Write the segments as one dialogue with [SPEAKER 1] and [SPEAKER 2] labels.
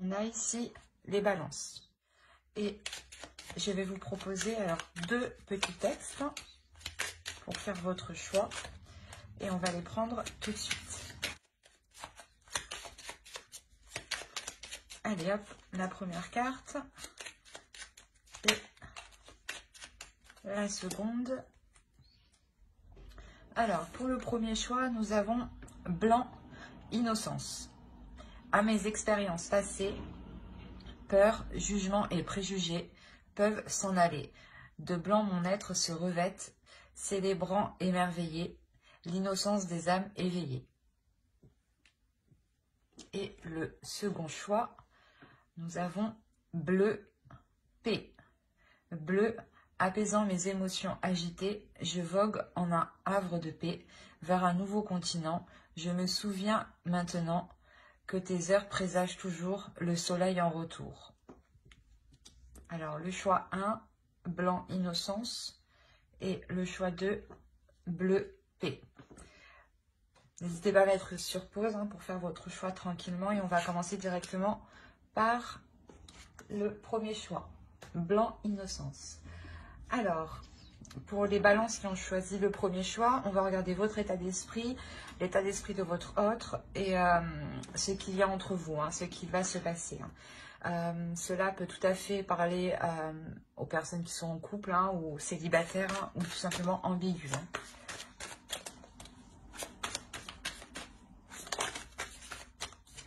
[SPEAKER 1] On a ici les balances. Et je vais vous proposer alors 2 petits textes pour faire votre choix. Et on va les prendre tout de suite. Allez hop, la première carte. Et la seconde. Alors, pour le premier choix, nous avons blanc, innocence. À mes expériences passées, peur, jugement et préjugés peuvent s'en aller. De blanc mon être se revête, célébrant émerveillé l'innocence des âmes éveillées. Et le second choix, nous avons bleu, paix. Bleu, apaisant mes émotions agitées, je vogue en un havre de paix vers un nouveau continent. Je me souviens maintenant que tes heures présagent toujours le soleil en retour. Alors, le choix 1, blanc, innocence. Et le choix 2, bleu, paix. N'hésitez pas à mettre sur pause pour faire votre choix tranquillement. Et on va commencer directement par le premier choix, blanc, innocence. Alors, pour les balances qui ont choisi le premier choix, on va regarder votre état d'esprit, l'état d'esprit de votre autre et ce qu'il y a entre vous, ce qui va se passer. Cela peut tout à fait parler aux personnes qui sont en couple ou célibataires ou tout simplement ambigus.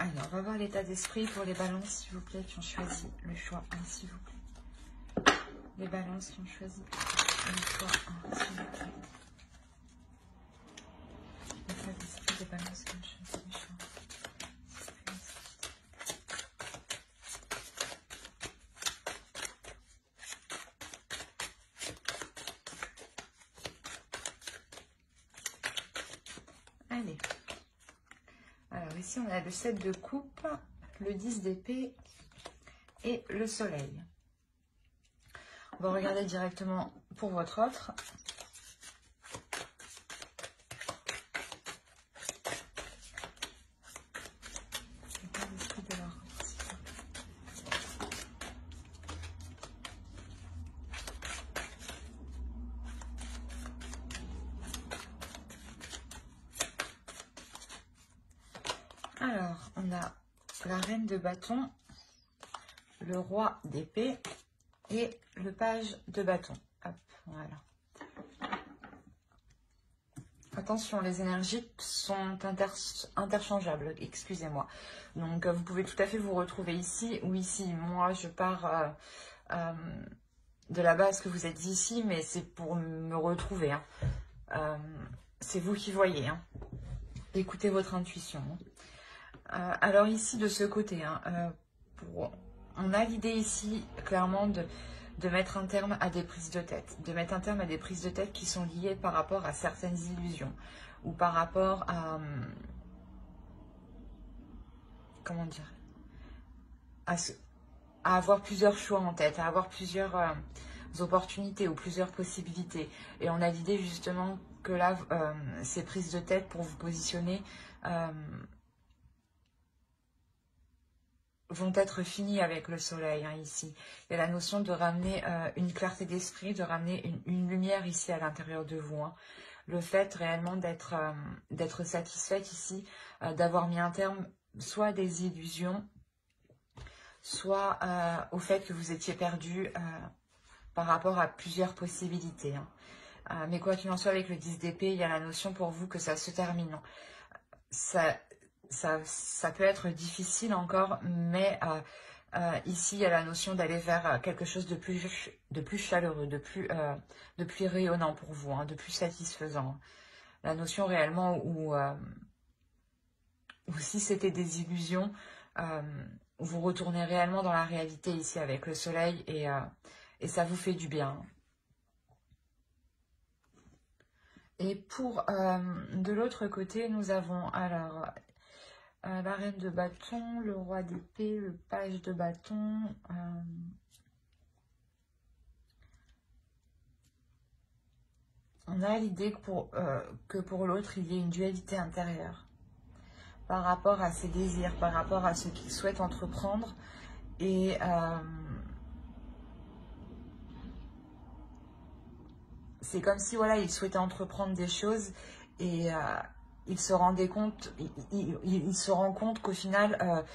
[SPEAKER 1] Alors, on va voir l'état d'esprit pour les balances, s'il vous plaît, qui ont choisi le choix 1, s'il vous plaît. Les balances qui ont choisi le choix 1, s'il vous plaît. L'état d'esprit des balances qui ont choisi le choix 1. Allez. Alors ici, on a le 7 de coupe, le 10 d'épée et le soleil. On va regarder directement pour votre autre. Alors, on a la reine de bâton, le roi d'épée et le page de bâton. Hop, voilà. Attention, les énergies sont interchangeables, excusez-moi. Donc, vous pouvez tout à fait vous retrouver ici ou ici. Moi, je pars de la base que vous êtes ici, mais c'est pour me retrouver. C'est vous qui voyez. Écoutez votre intuition. Alors ici, de ce côté, on a l'idée ici, clairement, de mettre un terme à des prises de tête. De mettre un terme à des prises de tête qui sont liées par rapport à certaines illusions. Ou par rapport à... comment dire, à avoir plusieurs choix en tête, à avoir plusieurs opportunités ou plusieurs possibilités. Et on a l'idée justement que là, ces prises de tête pour vous positionner... vont être finies avec le soleil ici. Il y a la notion de ramener une clarté d'esprit, de ramener une lumière ici à l'intérieur de vous. Le fait réellement d'être satisfaite ici, d'avoir mis un terme soit à des illusions, soit au fait que vous étiez perdu par rapport à plusieurs possibilités. Mais quoi qu'il en soit, avec le 10 d'épée, il y a la notion pour vous que ça se termine. Ça peut être difficile encore, mais ici, il y a la notion d'aller vers quelque chose de plus chaleureux, de plus rayonnant pour vous, de plus satisfaisant. La notion réellement où si c'était des illusions, vous retournez réellement dans la réalité ici avec le soleil et ça vous fait du bien. Et pour de l'autre côté, nous avons alors... la reine de bâton, le roi d'épée, le page de bâton. On a l'idée que pour l'autre, il y ait une dualité intérieure. par rapport à ses désirs, par rapport à ce qu'il souhaite entreprendre. Et c'est comme si, voilà, il souhaitait entreprendre des choses et il se rendait compte, il se rend compte qu'au final,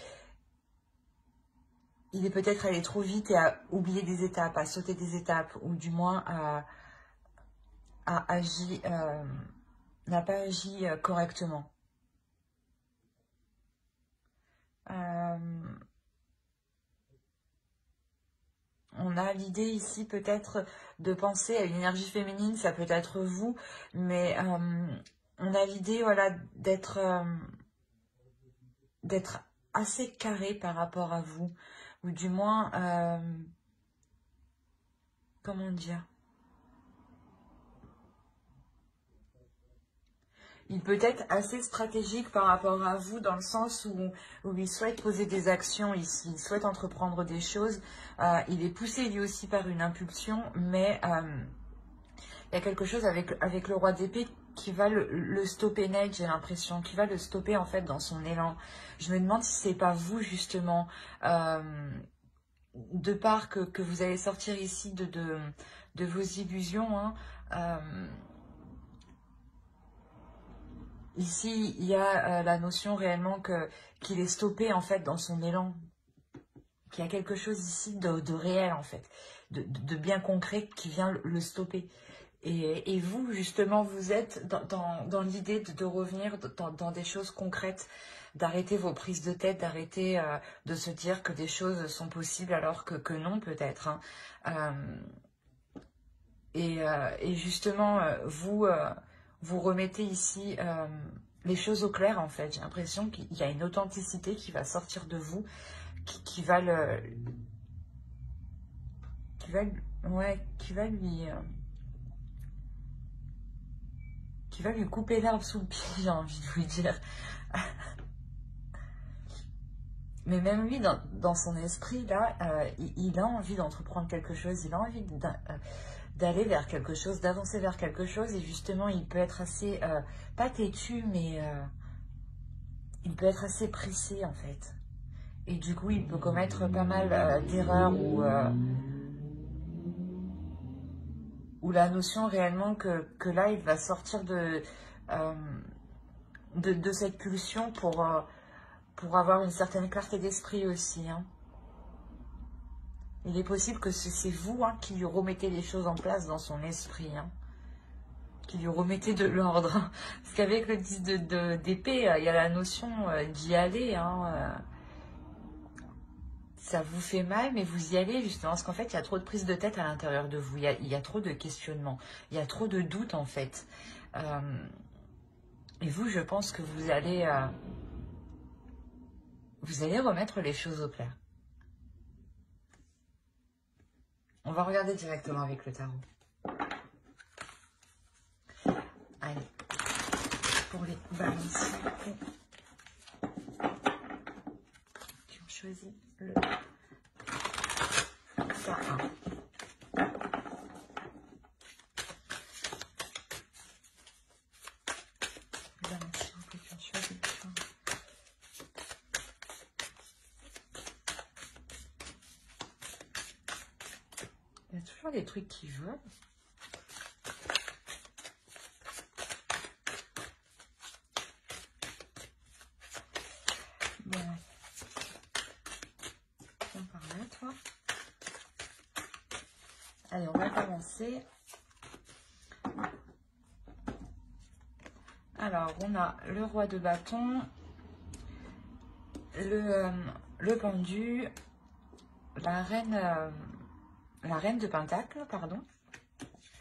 [SPEAKER 1] il est peut-être allé trop vite et a oublié des étapes, a sauté des étapes, ou du moins a agi, n'a pas agi correctement. On a l'idée ici peut-être de penser à une énergie féminine, ça peut être vous, mais on a l'idée, voilà, d'être assez carré par rapport à vous, ou du moins, comment dire, il peut être assez stratégique par rapport à vous dans le sens où il souhaite poser des actions ici, il souhaite entreprendre des choses. Il est poussé lui aussi par une impulsion, mais il y a quelque chose avec le roi d'épée qui va le stopper net, j'ai l'impression, qui va le stopper en fait dans son élan. Je me demande si c'est pas vous justement, de part que vous allez sortir ici de vos illusions, hein. Ici, il y a la notion réellement qu'il est stoppé en fait dans son élan, qu'il y a quelque chose ici de réel en fait, de bien concret qui vient le stopper. Et vous, justement, vous êtes dans l'idée de revenir dans des choses concrètes, d'arrêter vos prises de tête, d'arrêter de se dire que des choses sont possibles alors que non peut-être, hein. Et justement, vous remettez ici les choses au clair, en fait. J'ai l'impression qu'il y a une authenticité qui va sortir de vous, qui va lui couper l'herbe sous le pied, j'ai envie de vous dire. Mais même lui, dans son esprit, là, il a envie d'entreprendre quelque chose, il a envie d'aller vers quelque chose, d'avancer vers quelque chose, et justement, il peut être assez, pas têtu, mais il peut être assez pressé, en fait. Et du coup, il peut commettre pas mal d'erreurs ou la notion réellement que là, il va sortir de cette pulsion pour avoir une certaine clarté d'esprit aussi, hein. Il est possible que c'est vous, hein, qui lui remettez les choses en place dans son esprit, hein, qui lui remettez de l'ordre. Parce qu'avec le 10 d'épée, il y a la notion d'y aller, hein. Ça vous fait mal, mais vous y allez justement, parce qu'en fait, il y a trop de prise de tête à l'intérieur de vous, il y a trop de questionnements, il y a trop de doutes en fait. Et vous, je pense que vous allez remettre les choses au clair. On va regarder directement avec le tarot. Allez, pour les balanciers qui ont choisi le tarot. Il y a toujours des trucs qui volent. Bon. Viens par là, toi. Allez, on va commencer. Alors, on a le roi de bâton, le pendu, la reine de pentacle, pardon,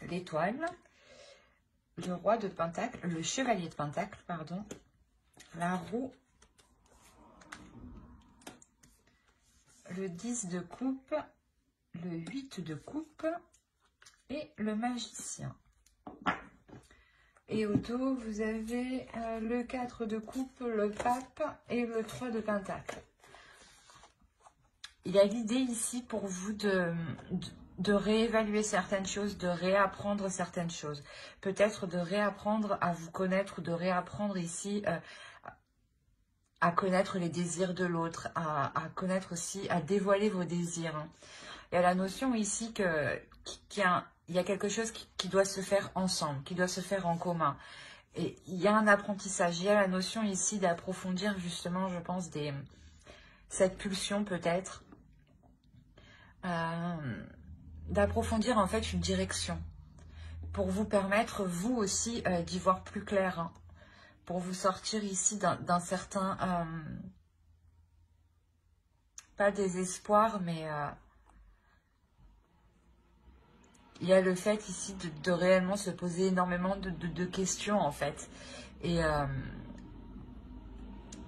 [SPEAKER 1] l'étoile, le roi de pentacle, le chevalier de pentacle, pardon, la roue, le 10 de coupe, le 8 de coupe et le magicien. Et au dos, vous avez le 4 de coupe, le pape et le 3 de pentacle. Il y a l'idée ici pour vous de réévaluer certaines choses, de réapprendre certaines choses. Peut-être de réapprendre à vous connaître ou de réapprendre ici à connaître les désirs de l'autre, à connaître aussi, à dévoiler vos désirs. Hein. Il y a la notion ici qu'il y a quelque chose qui doit se faire ensemble, qui doit se faire en commun. Et il y a un apprentissage, il y a la notion ici d'approfondir justement, je pense, cette pulsion peut-être, d'approfondir en fait une direction, pour vous permettre, vous aussi, d'y voir plus clair, hein, pour vous sortir ici d'un certain, pas désespoir, mais il y a le fait ici de réellement se poser énormément de questions en fait. Et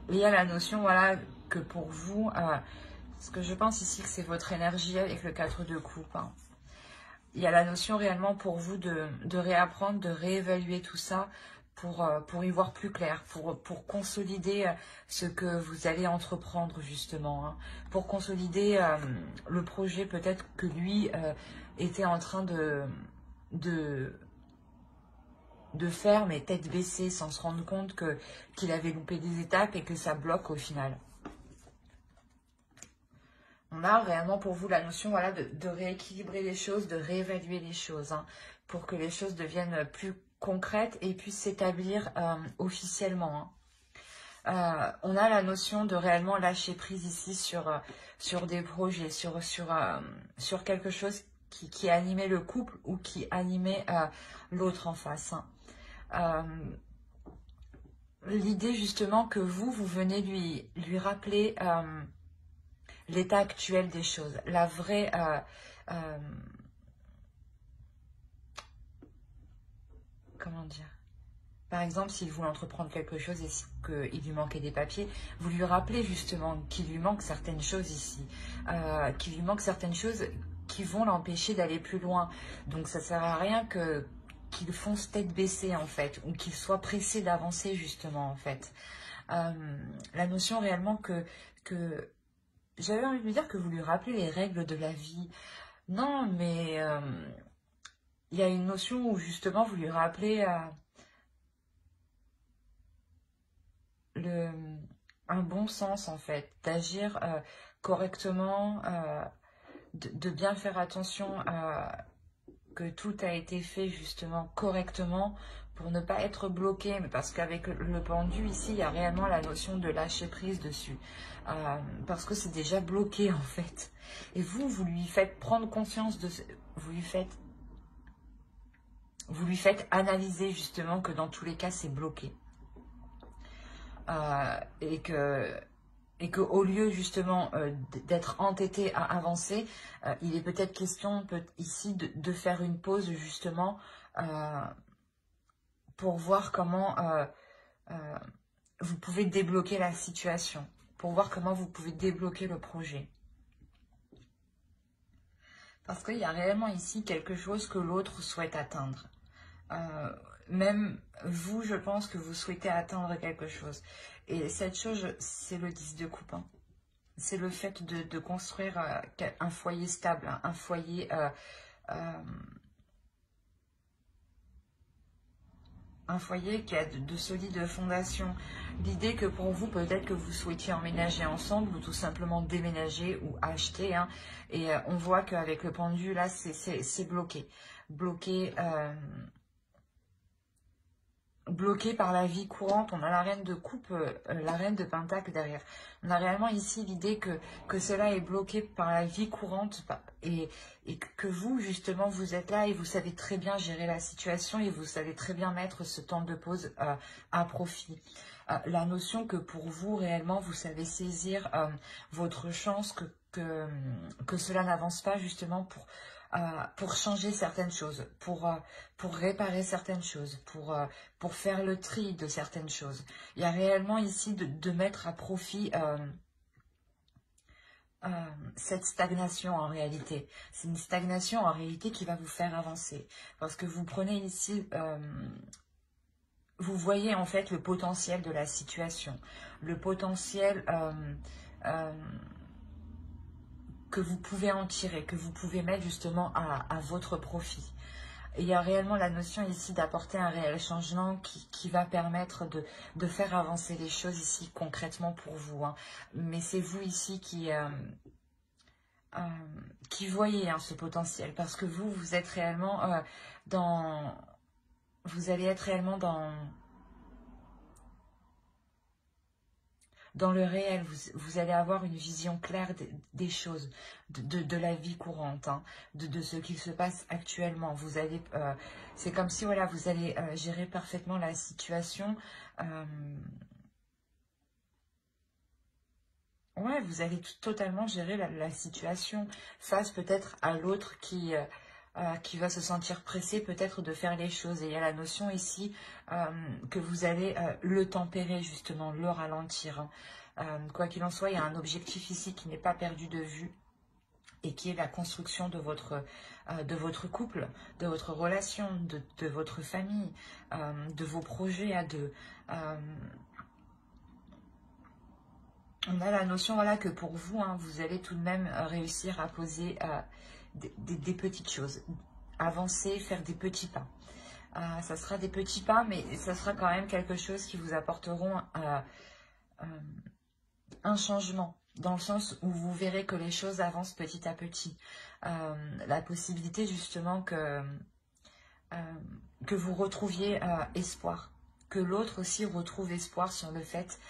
[SPEAKER 1] il y a la notion, voilà, que pour vous, parce que je pense ici que c'est votre énergie avec le 4 de coupe. Hein. Il y a la notion réellement pour vous de réapprendre, de réévaluer tout ça pour y voir plus clair, pour consolider ce que vous allez entreprendre justement, hein, pour consolider le projet peut-être que lui était en train de faire, mais tête baissée, sans se rendre compte qu'il avait loupé des étapes et que ça bloque au final. On a réellement pour vous la notion, voilà, de rééquilibrer les choses, de réévaluer les choses, hein, pour que les choses deviennent plus concrètes et puissent s'établir officiellement. Hein. On a la notion de réellement lâcher prise ici sur des projets, sur quelque chose qui animait le couple ou qui animait l'autre en face. Hein. L'idée justement que vous venez lui rappeler l'état actuel des choses, la vraie... comment dire? Par exemple, s'il voulait entreprendre quelque chose et qu'il lui manquait des papiers, vous lui rappelez justement qu'il lui manque certaines choses ici, qu'il lui manque certaines choses qui vont l'empêcher d'aller plus loin. Donc ça ne sert à rien qu'il fonce tête baissée en fait, ou qu'il soit pressé d'avancer justement en fait. La notion réellement que j'avais envie de lui dire que vous lui rappelez les règles de la vie. Non, mais il y a une notion où justement vous lui rappelez un bon sens en fait, d'agir correctement, de bien faire attention que tout a été fait justement correctement pour ne pas être bloqué, mais parce qu'avec le pendu ici, il y a réellement la notion de lâcher prise dessus, parce que c'est déjà bloqué en fait. Et vous lui faites prendre conscience de vous lui faites analyser justement que dans tous les cas c'est bloqué, et que au lieu justement d'être entêté à avancer, il est peut-être question ici de faire une pause justement pour voir comment vous pouvez débloquer la situation, pour voir comment vous pouvez débloquer le projet. Parce qu'il y a réellement ici quelque chose que l'autre souhaite atteindre. Même vous, je pense que vous souhaitez atteindre quelque chose. Et cette chose, c'est le 10 de coupe. Hein. C'est le fait de construire un foyer stable, un foyer... un foyer qui a de solides fondations. L'idée que pour vous, peut-être que vous souhaitiez emménager ensemble ou tout simplement déménager ou acheter. Hein, et on voit qu'avec le pendu, là, c'est bloqué. Bloqué par la vie courante. On a la reine de coupe, la reine de pentacle derrière. On a réellement ici l'idée que cela est bloqué par la vie courante et que vous, justement, vous êtes là et vous savez très bien gérer la situation et vous savez très bien mettre ce temps de pause à profit. La notion que pour vous, réellement, vous savez saisir votre chance, que cela n'avance pas justement pour changer certaines choses, pour réparer certaines choses, pour faire le tri de certaines choses. Il y a réellement ici de mettre à profit cette stagnation en réalité. C'est une stagnation en réalité qui va vous faire avancer. Parce que vous prenez ici... vous voyez en fait le potentiel de la situation. Le potentiel... que vous pouvez en tirer, que vous pouvez mettre justement à votre profit. il y a réellement la notion ici d'apporter un réel changement qui va permettre de faire avancer les choses ici concrètement pour vous. Hein. Mais c'est vous ici qui voyez ce potentiel, parce que vous êtes réellement dans... Vous allez être réellement dans le réel, vous allez avoir une vision claire des choses, de la vie courante, hein, de ce qu'il se passe actuellement. Vous allez, c'est comme si voilà, vous allez gérer parfaitement la situation. Ouais, vous allez totalement gérer la situation face peut-être à l'autre qui va se sentir pressé peut-être de faire les choses. Et il y a la notion ici que vous allez le tempérer justement, le ralentir. Hein. Quoi qu'il en soit, il y a un objectif ici qui n'est pas perdu de vue et qui est la construction de votre couple, de votre relation, de votre famille, de vos projets à deux. On a la notion voilà, que pour vous, hein, vous allez tout de même réussir à poser des petites choses, avancer, faire des petits pas. Ça sera des petits pas, mais ça sera quand même quelque chose qui vous apporteront un changement, dans le sens où vous verrez que les choses avancent petit à petit. La possibilité justement que vous retrouviez espoir, que l'autre aussi retrouve espoir sur le fait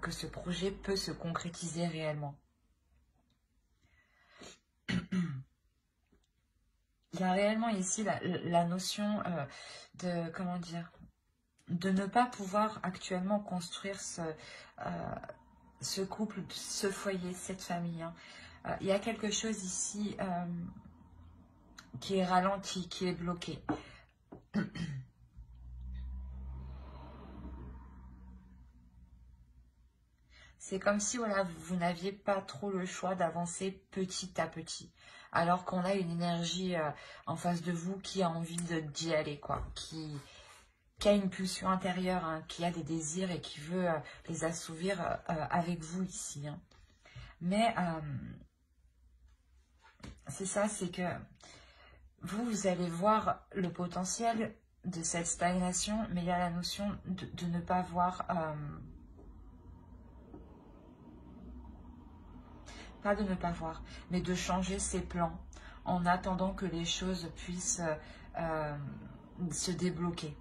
[SPEAKER 1] que ce projet peut se concrétiser réellement. Il y a réellement ici la notion de, comment dire, de ne pas pouvoir actuellement construire ce couple, ce foyer, cette famille. Hein. Il y a quelque chose ici qui est ralenti, qui est bloqué. C'est comme si voilà, vous n'aviez pas trop le choix d'avancer petit à petit. Alors qu'on a une énergie en face de vous qui a envie d'y aller, quoi. Qui a une pulsion intérieure, hein, qui a des désirs et qui veut les assouvir avec vous ici. Hein. Mais c'est ça, c'est que vous allez voir le potentiel de cette stagnation, mais il y a la notion de ne pas voir... pas de ne pas voir, mais de changer ses plans en attendant que les choses puissent se débloquer.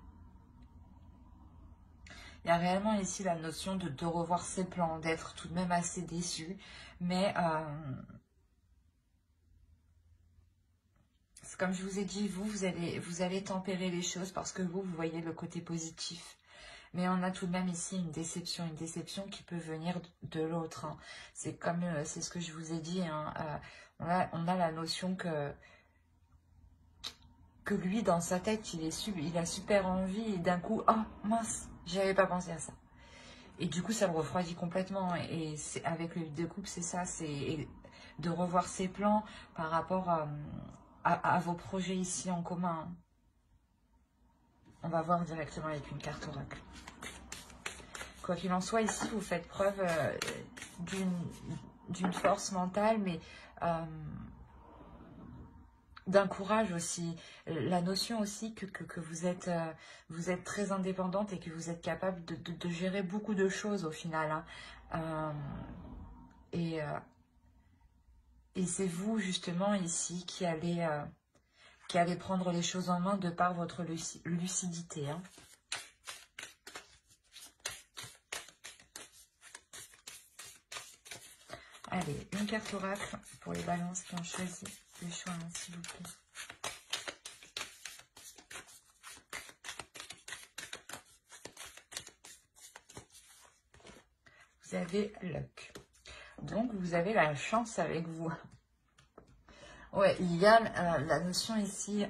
[SPEAKER 1] Il y a réellement ici la notion de revoir ses plans, d'être tout de même assez déçu, mais comme je vous ai dit, vous allez tempérer les choses parce que vous voyez le côté positif. Mais on a tout de même ici une déception qui peut venir de l'autre. Hein. C'est comme, c'est ce que je vous ai dit, hein, on a la notion que lui, dans sa tête, il a super envie et d'un coup, oh mince, j'avais pas pensé à ça. Et du coup, ça le refroidit complètement. Et avec le vide de couple, c'est ça, c'est de revoir ses plans par rapport à vos projets ici en commun. On va voir directement avec une carte oracle. Quoi qu'il en soit, ici, vous faites preuve d'une force mentale, mais d'un courage aussi. La notion aussi que vous êtes très indépendante et que vous êtes capable de gérer beaucoup de choses au final. Hein. Et c'est vous, justement, ici, qui allez prendre les choses en main de par votre lucidité. Hein. Allez, une carte oracle pour les balances qui ont choisi le choix, hein, s'il vous plaît. Vous avez luck. Donc, vous avez la chance avec vous. Ouais, il y a la notion ici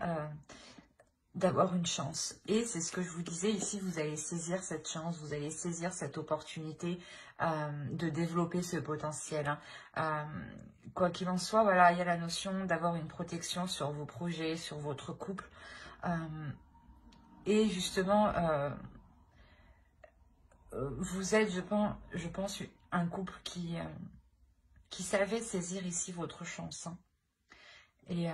[SPEAKER 1] d'avoir une chance. Et c'est ce que je vous disais, ici, vous allez saisir cette chance, vous allez saisir cette opportunité de développer ce potentiel. Hein. Quoi qu'il en soit, voilà, il y a la notion d'avoir une protection sur vos projets, sur votre couple. Et justement, vous êtes, je pense, un couple qui savait saisir ici votre chance. Hein. Et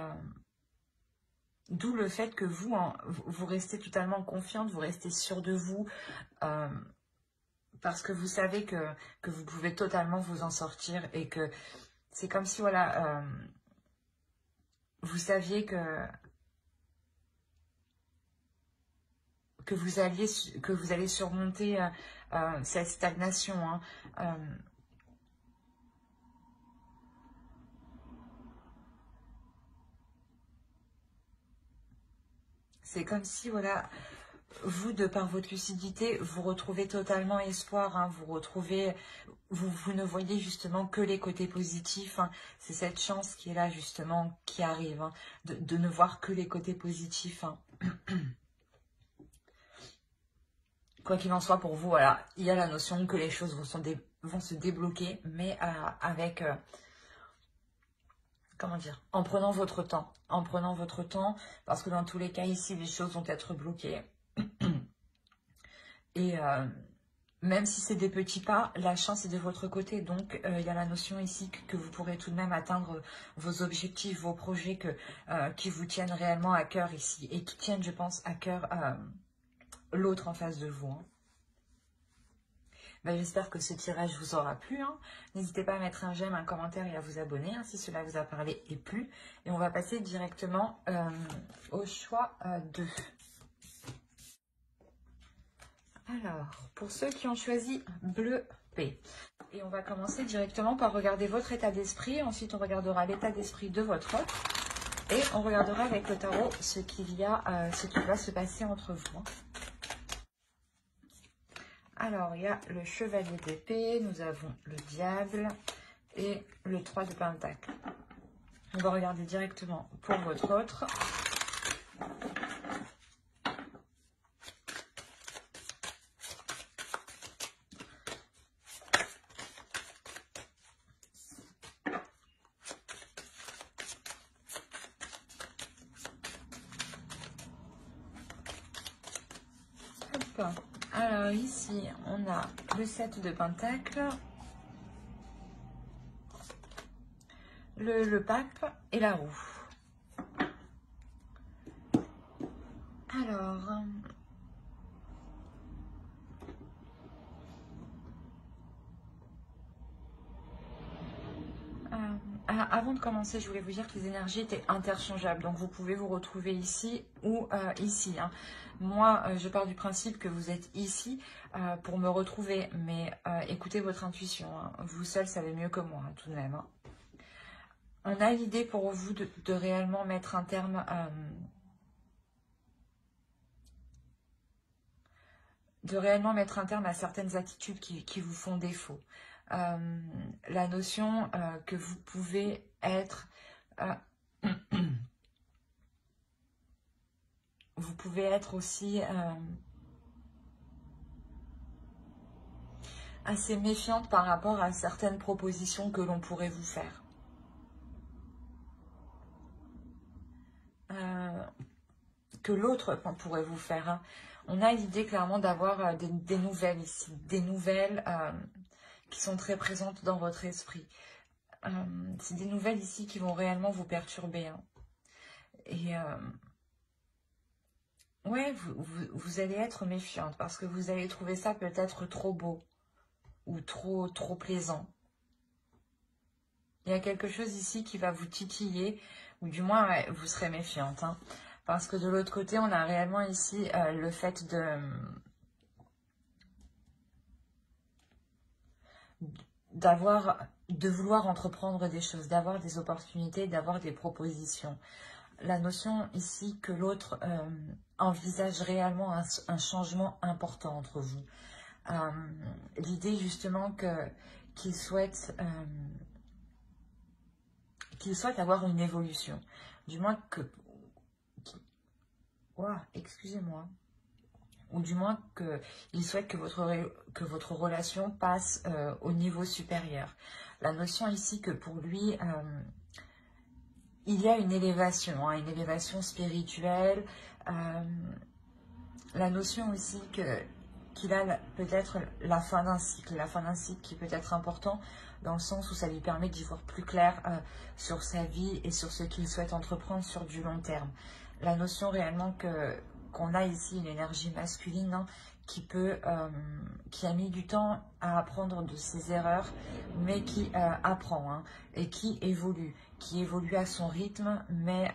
[SPEAKER 1] D'où le fait que vous, hein, vous restez totalement confiante, vous restez sûre de vous, parce que vous savez que vous pouvez totalement vous en sortir et que c'est comme si, voilà, vous saviez que vous allez surmonter cette stagnation, hein. C'est comme si, voilà, vous, de par votre lucidité, vous retrouvez totalement espoir, hein, vous ne voyez justement que les côtés positifs, hein. C'est cette chance qui est là, justement, qui arrive, hein, de ne voir que les côtés positifs, hein. Quoi qu'il en soit, pour vous, voilà, il y a la notion que les choses vont se débloquer, mais avec... comment dire, en prenant votre temps. En prenant votre temps, parce que dans tous les cas, ici, les choses vont être bloquées. Et même si c'est des petits pas, la chance est de votre côté. Donc, il y a la notion ici que vous pourrez tout de même atteindre vos objectifs, vos projets qui vous tiennent réellement à cœur ici. Et qui tiennent, je pense, à cœur l'autre en face de vous, hein. Ben, j'espère que ce tirage vous aura plu, hein. N'hésitez pas à mettre un j'aime, un commentaire et à vous abonner, hein, si cela vous a parlé et plu. Et on va passer directement au choix 2. Alors, pour ceux qui ont choisi bleu P, et on va commencer directement par regarder votre état d'esprit. Ensuite, on regardera l'état d'esprit de votre autre. Et on regardera avec le tarot ce qui va se passer entre vous, hein. Alors, il y a le chevalier d'épée, nous avons le diable et le 3 de pentacle. On va regarder directement pour votre autre. Hop. Alors ici, on a le 7 de pentacle, le pape et la roue. Alors, avant de commencer, je voulais vous dire que les énergies étaient interchangeables. Donc, vous pouvez vous retrouver ici ou ici, hein. Moi, je pars du principe que vous êtes ici pour me retrouver. Mais écoutez votre intuition, hein. Vous seul savez mieux que moi, hein, tout de même, hein. On a l'idée pour vous de réellement mettre un terme... à certaines attitudes qui vous font défaut. La notion que vous pouvez être... vous pouvez être aussi assez méfiante par rapport à certaines propositions que l'on pourrait vous faire. Que l'autre pourrait vous faire, hein. On a l'idée clairement d'avoir des nouvelles ici, des nouvelles qui sont très présentes dans votre esprit. C'est des nouvelles ici qui vont réellement vous perturber, hein. Et ouais, vous allez être méfiante parce que vous allez trouver ça peut-être trop beau ou trop plaisant. Il y a quelque chose ici qui va vous titiller, ou du moins ouais, vous serez méfiante, hein. Parce que de l'autre côté, on a réellement ici le fait de vouloir entreprendre des choses, d'avoir des opportunités, d'avoir des propositions. La notion ici que l'autre envisage réellement un changement important entre vous. L'idée justement qu'il souhaite avoir une évolution. Du moins excusez-moi. Ou du moins qu'il souhaite que votre relation passe au niveau supérieur. La notion ici que pour lui, il y a une élévation, hein, une élévation spirituelle. La notion aussi qu'il a peut-être la fin d'un cycle qui peut être important dans le sens où ça lui permet d'y voir plus clair sur sa vie et sur ce qu'il souhaite entreprendre sur du long terme. la notion réellement qu'on a ici une énergie masculine, hein, qui a mis du temps à apprendre de ses erreurs, mais qui apprend, hein, et qui évolue à son rythme, mais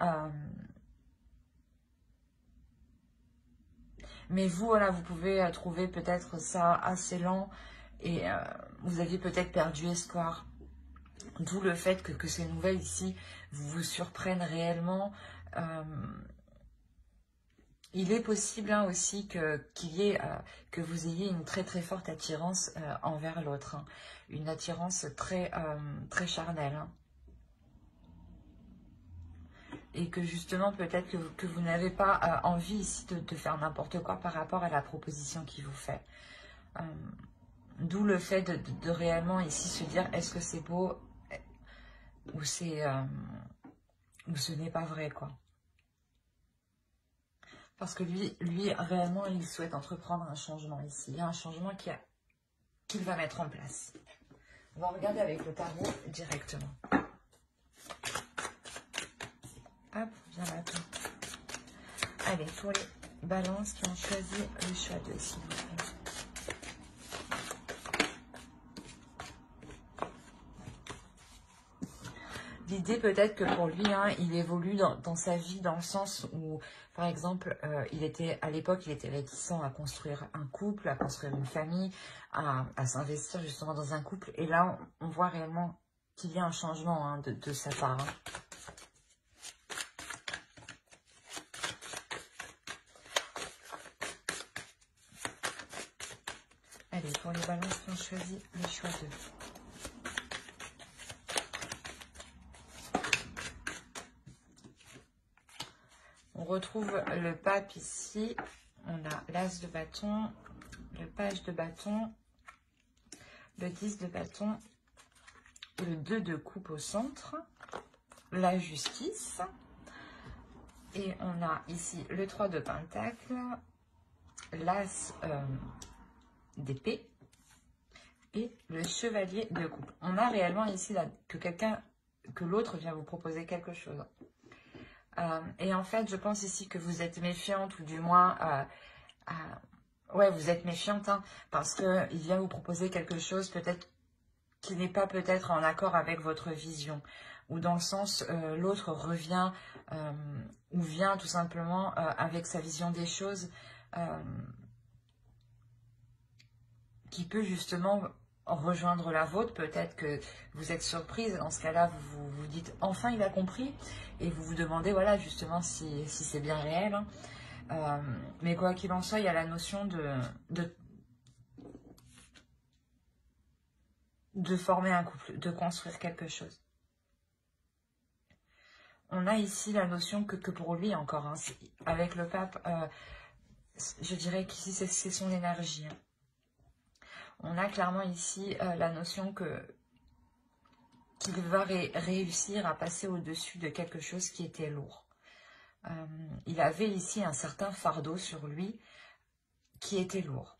[SPEAKER 1] vous, voilà, vous pouvez trouver peut-être ça assez lent, et vous aviez peut-être perdu espoir. D'où le fait que ces nouvelles ici vous surprennent réellement. Il est possible, hein, aussi que vous ayez une très très forte attirance envers l'autre, hein. Une attirance très, très charnelle, hein. Et que justement peut-être que vous n'avez pas envie ici de faire n'importe quoi par rapport à la proposition qu'il vous fait. D'où le fait de réellement ici se dire, est-ce que c'est beau ou ou ce n'est pas vrai, quoi. Parce que lui réellement, il souhaite entreprendre un changement ici. Il y a un changement qu'il va mettre en place. On va regarder avec le tarot directement. Hop, viens là, tout. Allez, pour les balances qui ont choisi le choix de, s'il vous plaît. L'idée peut-être que pour lui, hein, il évolue dans sa vie dans le sens où, par exemple, à l'époque, il était réticent à construire un couple, à construire une famille, à s'investir justement dans un couple. Et là, on voit réellement qu'il y a un changement, hein, de sa part, hein. Allez, pour les balances qui ont choisi le choix de... On retrouve le pape ici, on a l'as de bâton, le page de bâton, le 10 de bâton, le 2 de coupe au centre, la justice, et on a ici le 3 de pentacle, l'as d'épée et le chevalier de coupe. On a réellement ici là, que l'autre vient vous proposer quelque chose. Et en fait, je pense ici que vous êtes méfiante, ou du moins, ouais, vous êtes méfiante, hein, parce qu'il vient vous proposer quelque chose peut-être qui n'est pas peut-être en accord avec votre vision, ou dans le sens, l'autre revient, ou vient tout simplement avec sa vision des choses, qui peut justement rejoindre la vôtre. Peut-être que vous êtes surprise, dans ce cas-là, vous vous dites « enfin il a compris » et vous vous demandez, voilà, justement, si c'est bien réel, hein. Mais quoi qu'il en soit, il y a la notion de former un couple, de construire quelque chose. On a ici la notion que pour lui, encore, hein, avec le pape, je dirais qu'ici, c'est son énergie, hein. On a clairement ici la notion qu'il va réussir à passer au-dessus de quelque chose qui était lourd. Il avait ici un certain fardeau sur lui qui était lourd.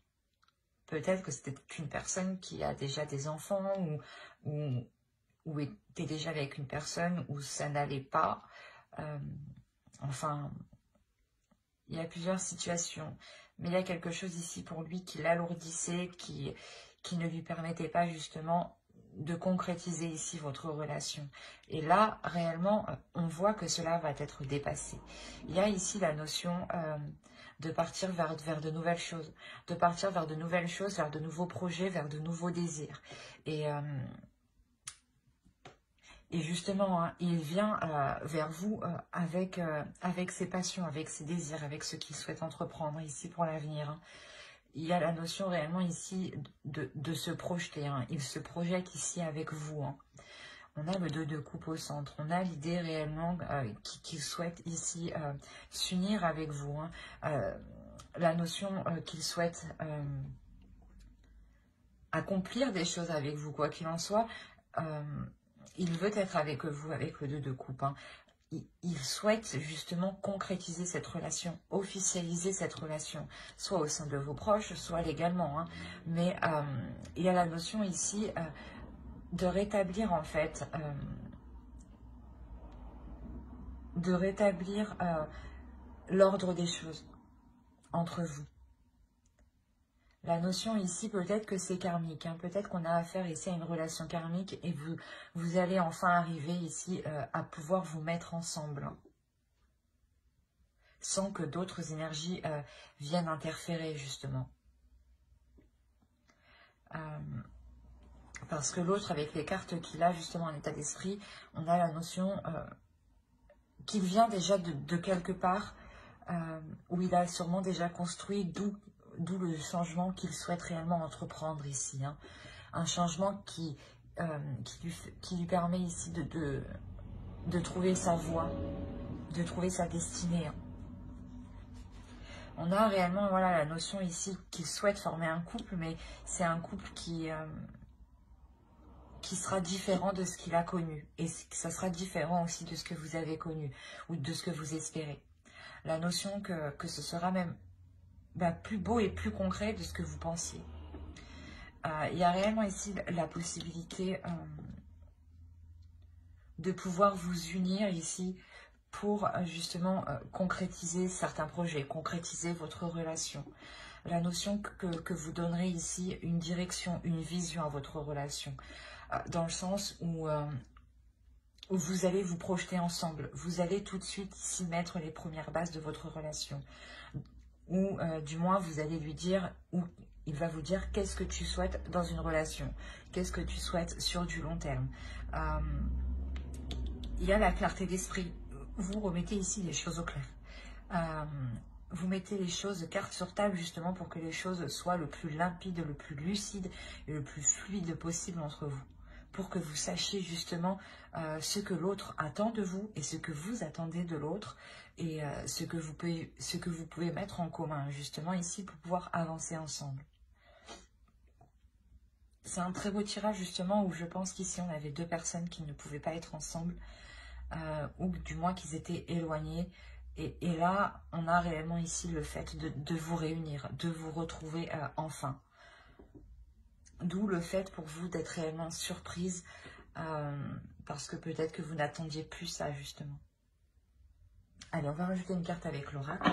[SPEAKER 1] Peut-être que c'était une personne qui a déjà des enfants ou était déjà avec une personne où ça n'allait pas. Enfin, il y a plusieurs situations. Mais il y a quelque chose ici pour lui qui l'alourdissait, qui ne lui permettait pas justement de concrétiser ici votre relation. Et là, réellement, on voit que cela va être dépassé. Il y a ici la notion de partir vers de nouvelles choses, de partir vers de nouvelles choses, vers de nouveaux projets, vers de nouveaux désirs. Et justement, hein, il vient vers vous avec ses passions, avec ses désirs, avec ce qu'il souhaite entreprendre ici pour l'avenir, hein. Il y a la notion réellement ici de se projeter, hein. Il se projette ici avec vous, hein. On a le 2 de coupe au centre. On a l'idée réellement qu'il souhaite ici s'unir avec vous, hein. La notion qu'il souhaite accomplir des choses avec vous, quoi qu'il en soit. Il veut être avec vous, avec le 2 de coupe, hein. Il souhaite justement concrétiser cette relation, officialiser cette relation, soit au sein de vos proches, soit légalement, hein. Mais il y a la notion ici de rétablir en fait, l'ordre des choses entre vous. La notion ici, peut-être que c'est karmique, hein. Peut-être qu'on a affaire ici à une relation karmique et vous allez enfin arriver ici à pouvoir vous mettre ensemble, hein, sans que d'autres énergies viennent interférer, justement. Parce que l'autre, avec les cartes qu'il a justement en état d'esprit, on a la notion qu'il vient déjà de quelque part où il a sûrement déjà construit, d'où le changement qu'il souhaite réellement entreprendre ici, hein. Un changement qui lui permet ici de trouver sa voie, de trouver sa destinée, hein. On a réellement, voilà, la notion ici qu'il souhaite former un couple, mais c'est un couple qui sera différent de ce qu'il a connu. Et ça sera différent aussi de ce que vous avez connu ou de ce que vous espérez. La notion que ce sera même plus beau et plus concret de ce que vous pensiez. Il y a réellement ici la possibilité de pouvoir vous unir ici pour justement concrétiser certains projets, concrétiser votre relation. La notion que vous donnerez ici une direction, une vision à votre relation, dans le sens où vous allez vous projeter ensemble. Vous allez tout de suite ici mettre les premières bases de votre relation. Ou du moins vous allez lui dire, ou il va vous dire qu'est-ce que tu souhaites dans une relation, qu'est-ce que tu souhaites sur du long terme. Il y a la clarté d'esprit. Vous remettez ici les choses au clair. Vous mettez les choses carte sur table justement pour que les choses soient le plus limpide, le plus lucide et le plus fluide possible entre vous. Pour que vous sachiez justement ce que l'autre attend de vous et ce que vous attendez de l'autre et ce que vous pouvez mettre en commun justement ici pour pouvoir avancer ensemble. C'est un très beau tirage justement où je pense qu'ici on avait deux personnes qui ne pouvaient pas être ensemble ou du moins qu'ils étaient éloignés. Et là, on a réellement ici le fait de vous réunir, de vous retrouver enfin. D'où le fait pour vous d'être réellement surprise, parce que peut-être que vous n'attendiez plus ça, justement. Allez, on va rajouter une carte avec l'oracle.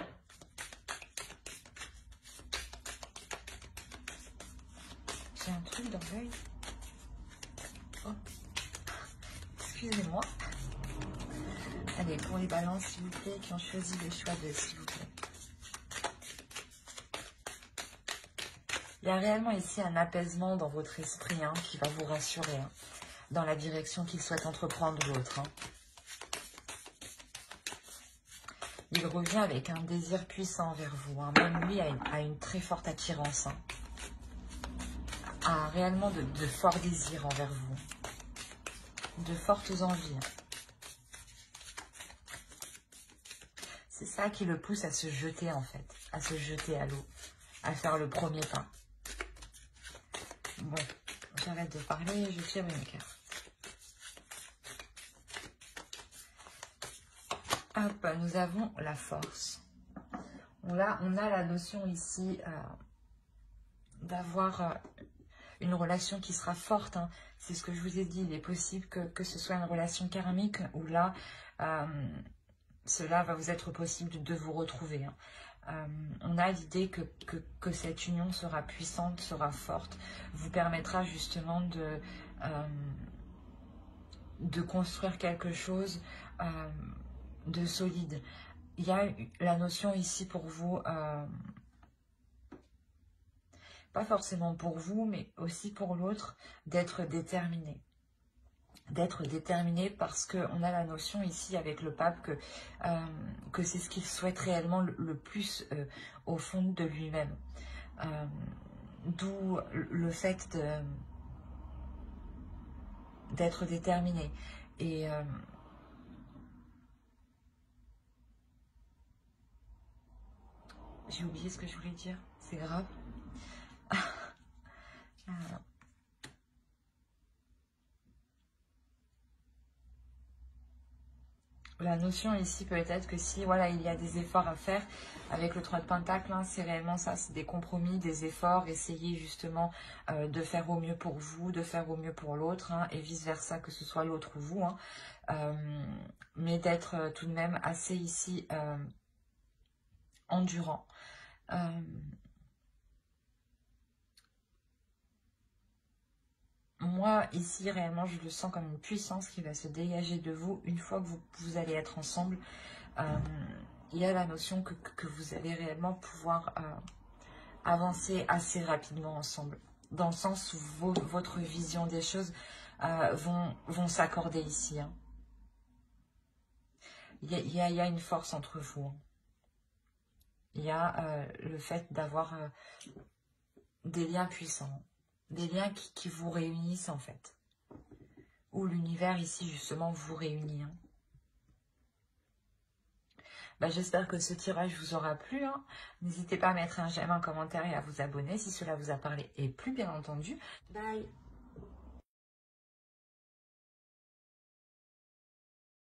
[SPEAKER 1] J'ai un truc dans l'œil. Oh. Excusez-moi. Allez, pour les balances, s'il vous plaît, qui ont choisi le choix de s'il vous plaît. Il y a réellement ici un apaisement dans votre esprit hein, qui va vous rassurer hein, dans la direction qu'il souhaite entreprendre l'autre. Hein. Il revient avec un désir puissant envers vous. Hein. Même lui a une très forte attirance. Hein. A réellement de forts désirs envers vous. De fortes envies. C'est ça qui le pousse à se jeter en fait. À se jeter à l'eau. À faire le premier pas. Bon, j'arrête de parler, je tire une carte. Hop, nous avons la force. Là, on a la notion ici d'avoir une relation qui sera forte. Hein. C'est ce que je vous ai dit. Il est possible que ce soit une relation karmique où là, cela va vous être possible de vous retrouver. Hein. On a l'idée que cette union sera puissante, sera forte, vous permettra justement de construire quelque chose de solide. Il y a la notion ici pour vous, pas forcément pour vous, mais aussi pour l'autre, d'être déterminé. D'être déterminé parce qu'on a la notion ici avec le pape que c'est ce qu'il souhaite réellement le plus au fond de lui-même. D'où le fait d'être déterminé. Et j'ai oublié ce que je voulais dire, c'est grave. La notion ici peut être que si voilà il y a des efforts à faire avec le 3 de Pentacle, hein, c'est réellement ça, c'est des compromis, des efforts, essayer justement de faire au mieux pour vous, de faire au mieux pour l'autre, hein, et vice versa que ce soit l'autre ou vous, hein, mais d'être tout de même assez ici endurant. Moi, ici, réellement, je le sens comme une puissance qui va se dégager de vous une fois que vous allez être ensemble. Il y a la notion que vous allez réellement pouvoir avancer assez rapidement ensemble. Dans le sens où votre vision des choses vont s'accorder ici. Hein. Il y a une force entre vous. Hein. Il y a le fait d'avoir des liens puissants. Des liens qui vous réunissent en fait. Où l'univers ici justement vous réunit. Hein. Bah, j'espère que ce tirage vous aura plu. Hein. N'hésitez pas à mettre un j'aime, un commentaire et à vous abonner si cela vous a parlé et plus bien entendu. Bye.